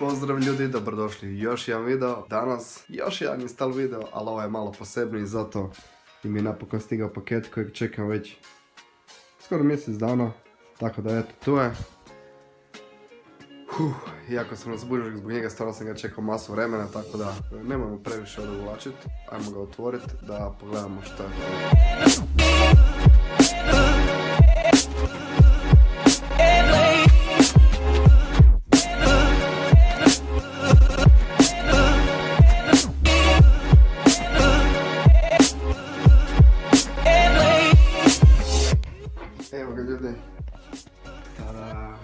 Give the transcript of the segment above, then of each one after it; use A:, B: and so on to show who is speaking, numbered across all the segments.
A: Pozdrav ljudi, dobrodošli u još jedan video. Danas još jedan install video, ali ovo je malo posebniji, zato mi je napokon stigao paket kojeg čekam već skoro mjesec dana. Tako da eto, tu je. Iako sam razbuđen zbog njega, stvarno sam ga čekao masu vremena, tako da nemojmo previše odugovlačiti. Ajmo ga otvoriti da pogledamo što je. Evo ga ljudi. Tada.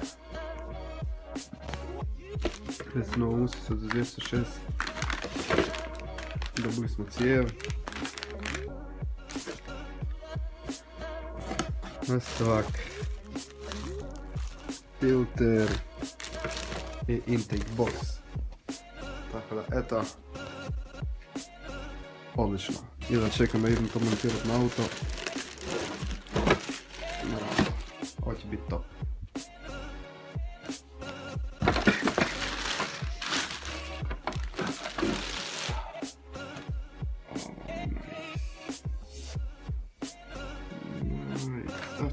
A: Recimo usica za 206. Dobili smo cijev. Nastavak. Filter. I intake box. Tako da, eto. Odlično. Jedva čekam da idem to montirati na auto. Ovo će biti top.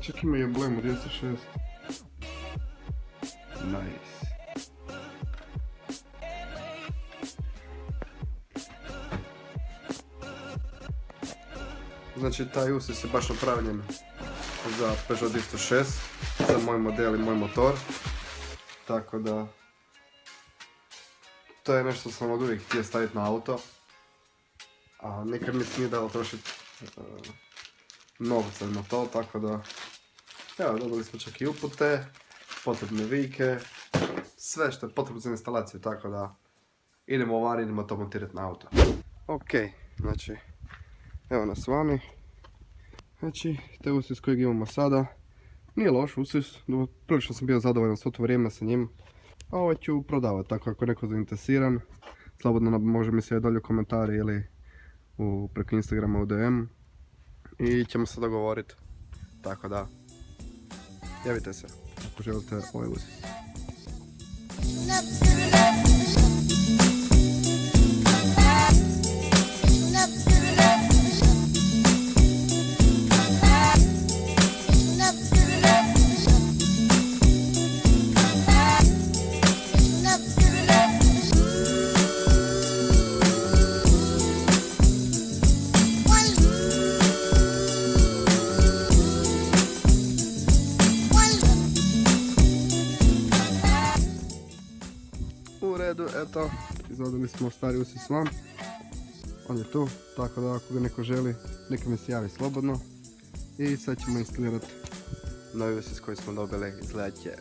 A: Čak ima i emblemu 206. Nice. Znači taj usis je baš napravljen za Peugeot 206, za moj model i moj motor. Tako da to je nešto sam od uvijek htio staviti na auto. A nikad mi se nije dalo trošiti novca na to, tako da evo, dobili smo čak i upute, potrebne vijke, sve što je potrebno za instalaciju, tako da idemo van, idemo to montirati na auto. Ok, znači evo nas s vami. Znači, te usis kojeg imamo sada nije loš usis, prilično sam bio zadovoljan svo to vrijeme sa njim. A ovo ću prodavati, tako ako je neko zainteresiran, slobodno može mi se javiti dolje u komentari ili preko Instagrama u DM. I ćemo se dogovoriti, tako da javite se ako želite ovaj usis. U redu, eto, izvodili smo stari usis van. On je tu, tako da ako ga neko želi, neka mi se javi slobodno. I sad ćemo instalirati novi usis koji smo dobili, izgledat će.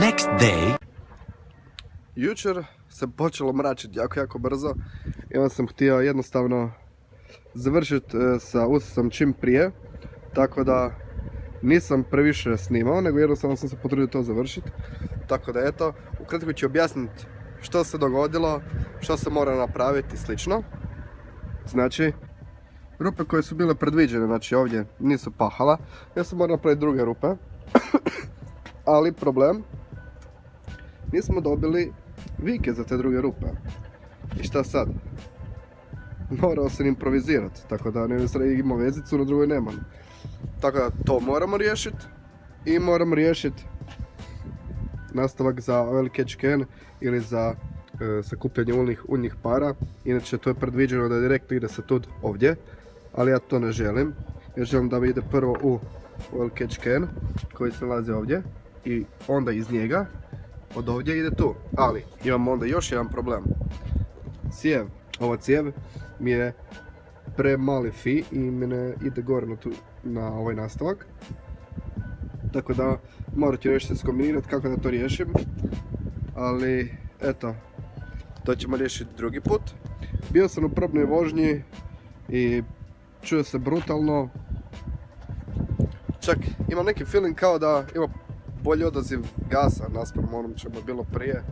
B: next day.
A: Jučer se počelo mračiti jako brzo i onda sam htio jednostavno završiti sa usisom čim prije, tako da nisam previše snimao, nego jednostavno sam se potrudio to završiti. Tako da eto, ukratko ću objasniti što se dogodilo, što se mora napraviti i slično. Znači, rupe koje su bile predviđene, znači ovdje nisu pahala, ja sam morao napraviti druge rupe. Ali problem, nismo dobili vike za te druge rupe. I šta sad? Morao sam improvizirati, tako da ne imao vezicu, na drugoj nemam. Tako da to moramo riješiti. I moramo riješiti nastavak za oil catch can ili za sakupljanje uljnih para. Inače to je predviđeno da direktno ide sa tud ovdje, ali ja to ne želim. Ja želim da ide prvo u oil catch can koji se nalazi ovdje i onda iz njega od ovdje ide tu. Ali imamo onda još jedan problem. Cijev, ova cijev mi je premali fi i mi ne ide gore na ovaj nastavak. Tako da morat ću nešto skombinirati kako da to riješim. Ali eto, to ćemo riješiti drugi put. Bio sam u probnoj vožnji i čuje se brutalno. Čak imam neki feeling kao da ima bolji odaziv gasa naspram onom čemu je bilo prije.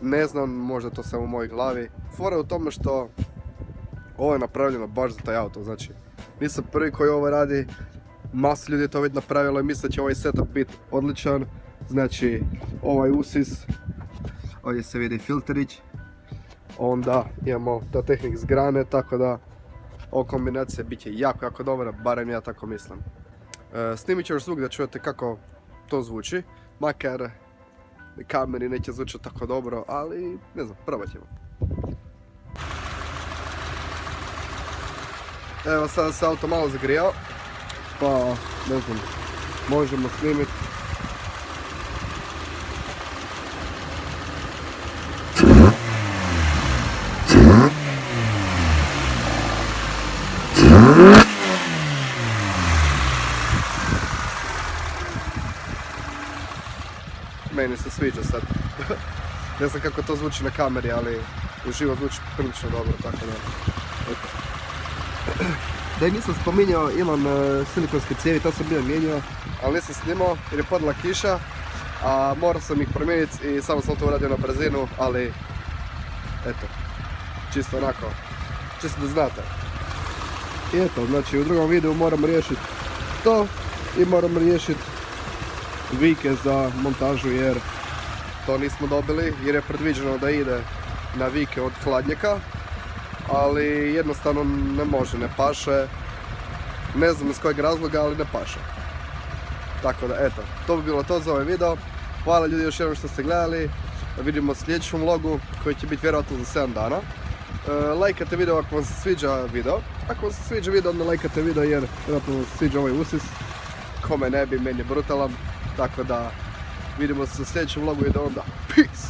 A: Ne znam, možda to samo u mojoj glavi. Fora je u tome što ovo je napravljeno baš za taj auto, znači nisam prvi koji ovo radi, masa ljudi je to već napravilo i misle da će ovaj setup biti odličan. Znači ovaj usis, ovdje se vidi filterić, onda imamo ta tehnik s grane, tako da ova kombinacija bit će jako dobra, barem ja tako mislim. Snimit ću još zvuk da čujete kako to zvuči, makar na kameri neće zvučati tako dobro, ali ne znam, probat ćemo. Evo sada se auto malo zagrijao, pa ne znam, možemo snimiti. Meni se sviđa sad. Ne znam kako to zvuči na kameri, ali uživo zvuči prilično dobro, tako da. Da i nisam spominjao, imam silikonske cijevi, to sam bio mijenjao, ali nisam snimao jer je padala kiša, a morao sam ih promijeniti i samo sam to uradio na brzinu, ali eto, čisto onako, čisto da znate. I eto, znači u drugom videu moram riješiti to i moram riješiti vike za montažu jer to nismo dobili, jer je predviđeno da ide na vike od hladnjaka, ali jednostavno ne može, ne paše, ne znam iz kojeg razloga, ali ne paše. Tako da eto, to bi bilo to za ovaj video. Hvala ljudi još jednom što ste gledali, vidimo u sljedećem vlogu koji će biti vjerojatno za 7 dana. Lajkate video ako vam se sviđa video, ako vam se sviđa video onda lajkate video jer vjerojatno vam se sviđa ovaj usis, kome ne bi, meni je brutalan. Tako da vidimo se u sljedećem vlogu i do onda. Peace!